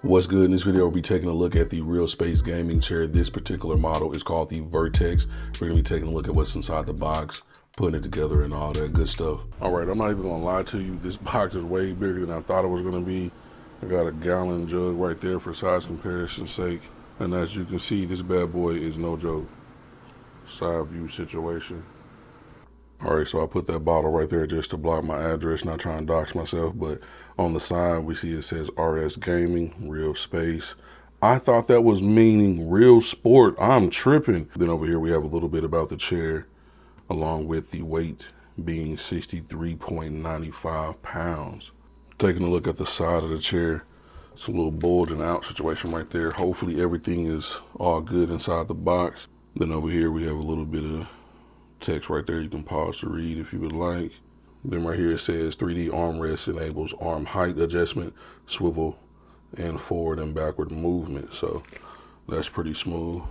What's good? In this video, we'll be taking a look at the Real Space gaming chair. This particular model is called the Vertex. We're gonna be taking a look at what's inside the box, putting it together and all that good stuff. All right, I'm not even gonna lie to you. This box is way bigger than I thought it was gonna be. I got a gallon jug right there for size comparison's sake. And as you can see, this bad boy is no joke. Side view situation. All right, so I put that bottle right there just to block my address, not trying to dox myself, but on the side, we see it says RS Gaming, Real Space. I thought that was meaning Real Sport. I'm tripping. Then over here, we have a little bit about the chair, along with the weight being 63.95 pounds. Taking a look at the side of the chair, it's a little bulging out situation right there. Hopefully everything is all good inside the box. Then over here, we have a little bit of text right there. You can pause to read if you would like. Then right here it says 3D armrest enables arm height adjustment, swivel, and forward and backward movement. So that's pretty smooth.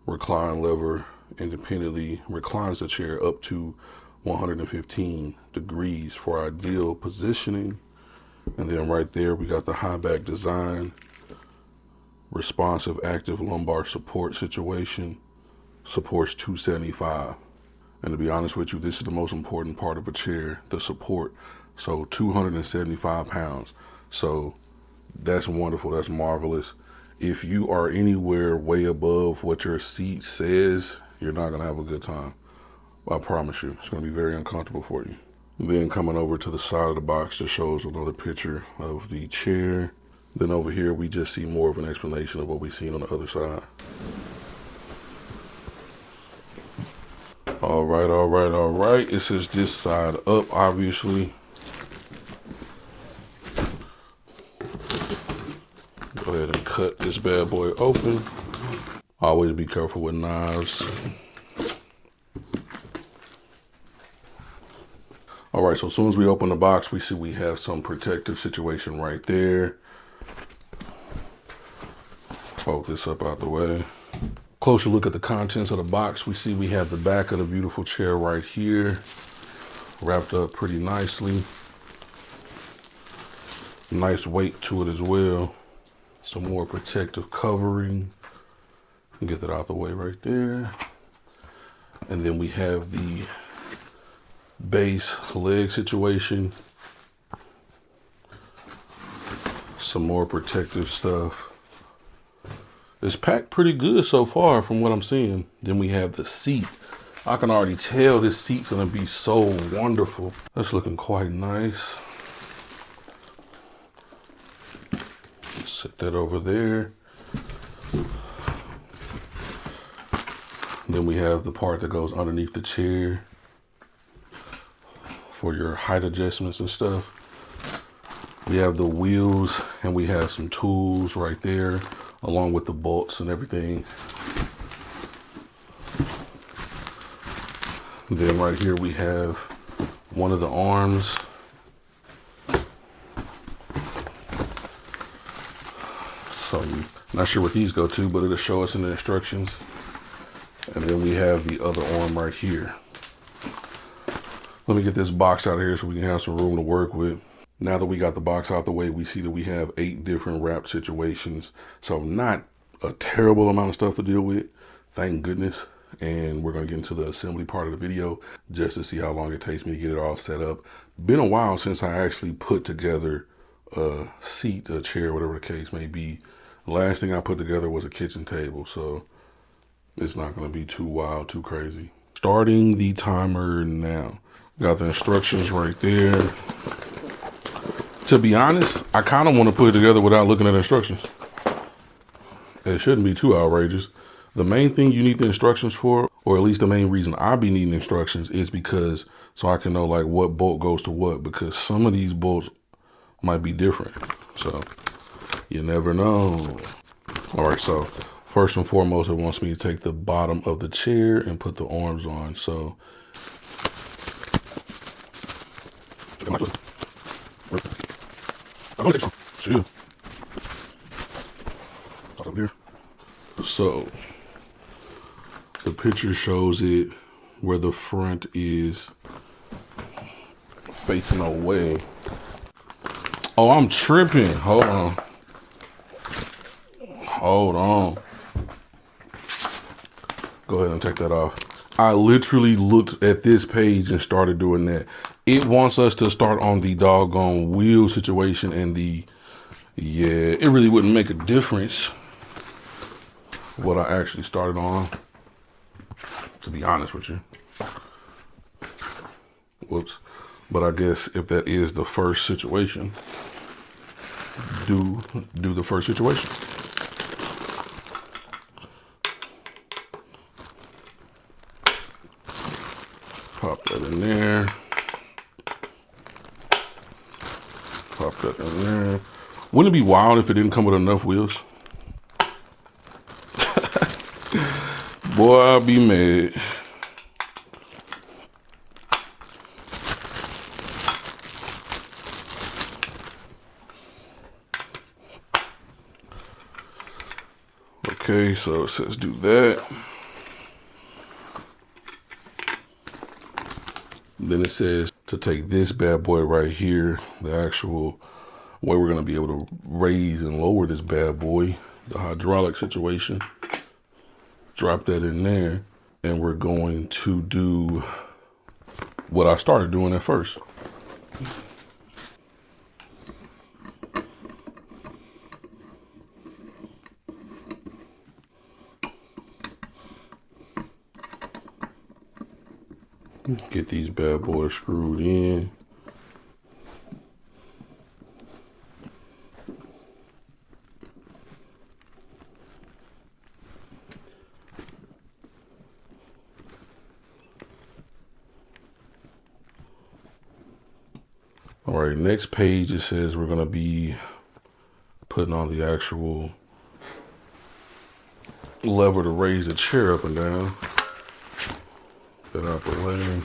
Recline lever independently reclines the chair up to 115 degrees for ideal positioning. And then right there we got the high back design, responsive active lumbar support situation, supports 275. And to be honest with you, this is the most important part of a chair, the support. So 275 pounds. So that's wonderful, that's marvelous. If you are anywhere way above what your seat says, you're not gonna have a good time. I promise you, it's gonna be very uncomfortable for you. Then coming over to the side of the box just shows another picture of the chair. Then over here, we just see more of an explanation of what we've seen on the other side. All right. It says this side up, obviously. Go ahead and cut this bad boy open. Always be careful with knives. All right, so as soon as we open the box, we see we have some protective situation right there. Fold this up out the way. Closer look at the contents of the box. We see we have the back of the beautiful chair right here, wrapped up pretty nicely. Nice weight to it as well. Some more protective covering. Get that out the way right there. And then we have the base leg situation. Some more protective stuff. It's packed pretty good so far from what I'm seeing. Then we have the seat. I can already tell this seat's gonna be so wonderful. That's looking quite nice. Set that over there. Then we have the part that goes underneath the chair for your height adjustments and stuff. We have the wheels and we have some tools right there, along with the bolts and everything. Then right here we have one of the arms. So I'm not sure what these go to, but it'll show us in the instructions. And then we have the other arm right here. Let me get this box out of here so we can have some room to work with. Now that we got the box out the way, we see that we have 8 different wrap situations. So not a terrible amount of stuff to deal with, thank goodness. And we're gonna get into the assembly part of the video just to see how long it takes me to get it all set up. Been a while since I actually put together a seat, a chair, whatever the case may be. The last thing I put together was a kitchen table, so it's not gonna be too wild, too crazy. Starting the timer now. Got the instructions right there. To be honest, I kind of want to put it together without looking at instructions. It shouldn't be too outrageous. The main thing you need the instructions for, or at least the main reason I be needing instructions, is because so I can know like what bolt goes to what, because some of these bolts might be different. So you never know. All right, so first and foremost, it wants me to take the bottom of the chair and put the arms on. So so the picture shows it where the front is facing away. Oh, I'm tripping. Hold on. Hold on. Go ahead and take that off. I literally looked at this page and started doing that. It wants us to start on the doggone wheel situation and yeah, it really wouldn't make a difference what I actually started on, to be honest with you. Whoops. But I guess if that is the first situation, do the first situation. Pop that in there. Pop that in there. Wouldn't it be wild if it didn't come with enough wheels? Boy, I'll be mad. Okay, so it says do that. Then it says to take this bad boy right here, the actual way we're gonna be able to raise and lower this bad boy, the hydraulic situation. Drop that in there, and we're going to do what I started doing at first. Get these bad boys screwed in. All right, next page, it says we're gonna be putting on the actual lever to raise the chair up and down. Get out the way.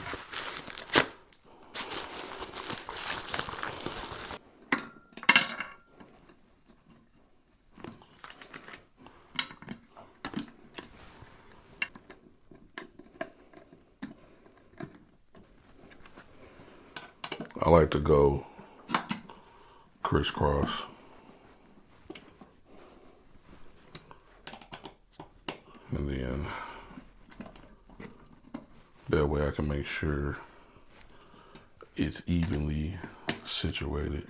I like to go crisscross. And then that way I can make sure it's evenly situated.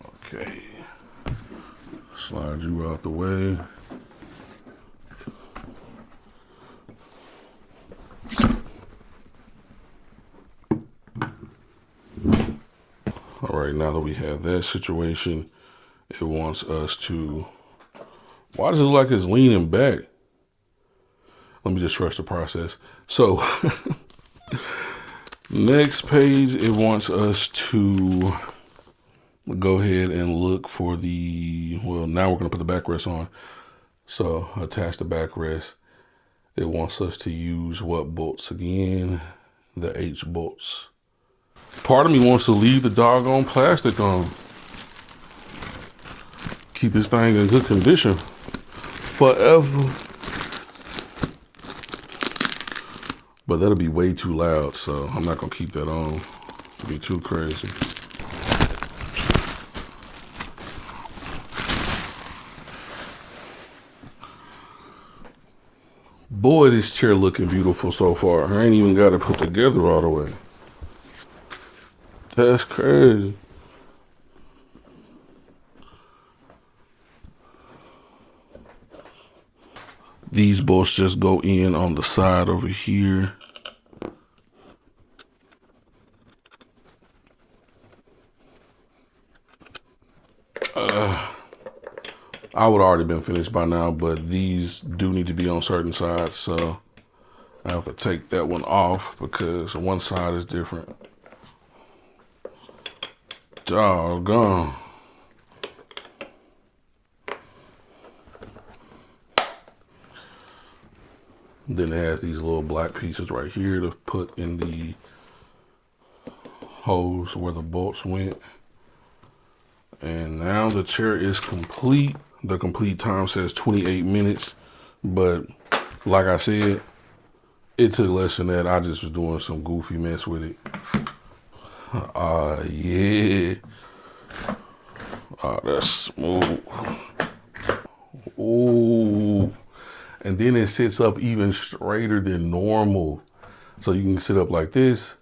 Okay. Slide you out the way. All right, now that we have that situation, it wants us to, why does it look like it's leaning back? Let me just trust the process. So next page, it wants us to go ahead and look for the, well, now we're gonna put the backrest on. So attach the backrest. It wants us to use what bolts again? The H bolts. Part of me wants to leave the doggone plastic on. Keep this thing in good condition forever. But that'll be way too loud, so I'm not gonna keep that on. It'll be too crazy. Boy, this chair looking beautiful so far. I ain't even got it put together all the way. That's crazy. These bolts just go in on the side over here. I would already been finished by now, but these do need to be on certain sides, so I have to take that one off because one side is different. Doggone. Then it has these little black pieces right here to put in the holes where the bolts went. And now the chair is complete. The complete time says 28 minutes, but like I said, it took less than that. I just was doing some goofy mess with it. Yeah. Oh, that's smooth. Ooh. And then it sits up even straighter than normal. So you can sit up like this.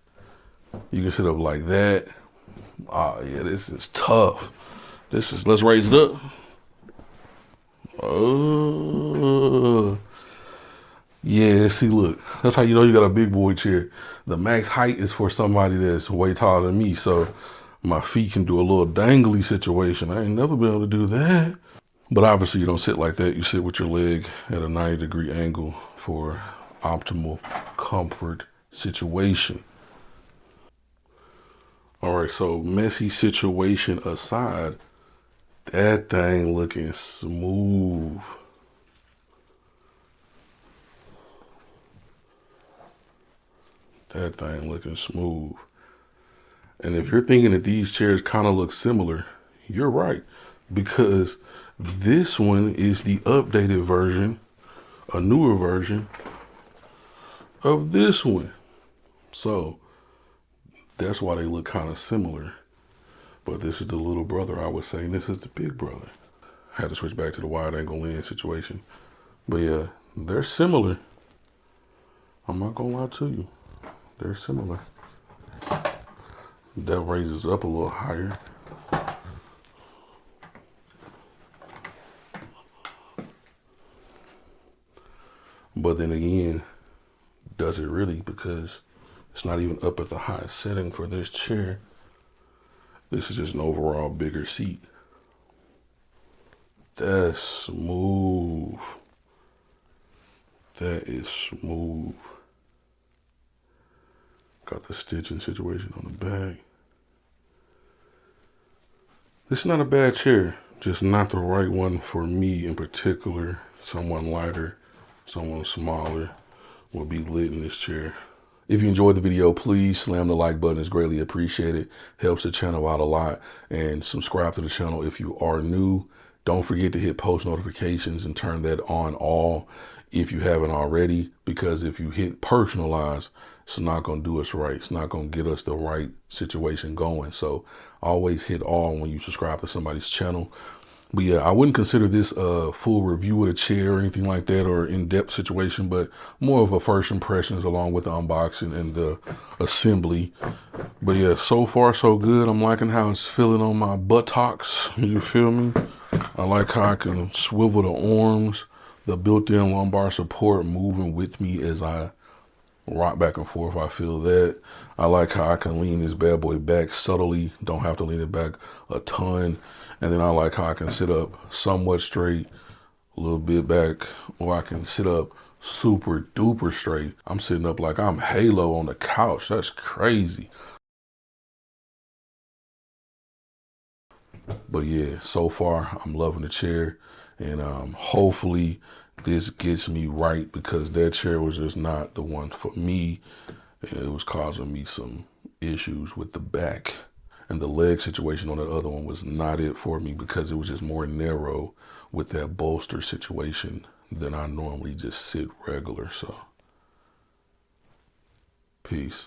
You can sit up like that. Oh yeah, this is tough. Let's raise it up. Oh. Yeah, see, look, that's how you know you got a big boy chair. The max height is for somebody that's way taller than me, so my feet can do a little dangly situation. I ain't never been able to do that. But obviously you don't sit like that. You sit with your leg at a 90-degree angle for optimal comfort situation. All right, so messy situation aside, that thing looking smooth. That thing looking smooth. And if you're thinking that these chairs kind of look similar, you're right. Because this one is the updated version, a newer version of this one. So that's why they look kind of similar. But this is the little brother, I was saying. This is the big brother. Had to switch back to the wide angle lens situation. But yeah, they're similar. I'm not gonna lie to you. They're similar. That raises up a little higher. But then again, does it really? Because it's not even up at the highest setting for this chair. This is just an overall bigger seat. That's smooth. That is smooth. Got the stitching situation on the back. This is not a bad chair, just not the right one for me in particular. Someone lighter, someone smaller will be lit in this chair. If you enjoyed the video, please slam the like button. It's greatly appreciated. Helps the channel out a lot. And subscribe to the channel if you are new. Don't forget to hit post notifications and turn that on all if you haven't already, because if you hit personalize, it's not going to do us right. It's not going to get us the right situation going. So always hit all when you subscribe to somebody's channel. But yeah, I wouldn't consider this a full review of the chair or anything like that, or in-depth situation, but more of a first impressions along with the unboxing and the assembly. But yeah, so far so good. I'm liking how it's feeling on my buttocks. You feel me? I like how I can swivel the arms, the built-in lumbar support moving with me as I rock back and forth. I feel that. I like how I can lean this bad boy back subtly. Don't have to lean it back a ton. And then I like how I can sit up somewhat straight, a little bit back, or I can sit up super duper straight. I'm sitting up like I'm Halo on the couch. That's crazy. But yeah, so far I'm loving the chair, and hopefully this gets me right, because that chair was just not the one for me. It was causing me some issues with the back. And the leg situation on the other one was not it for me, because it was just more narrow with that bolster situation than I normally just sit regular. So, peace.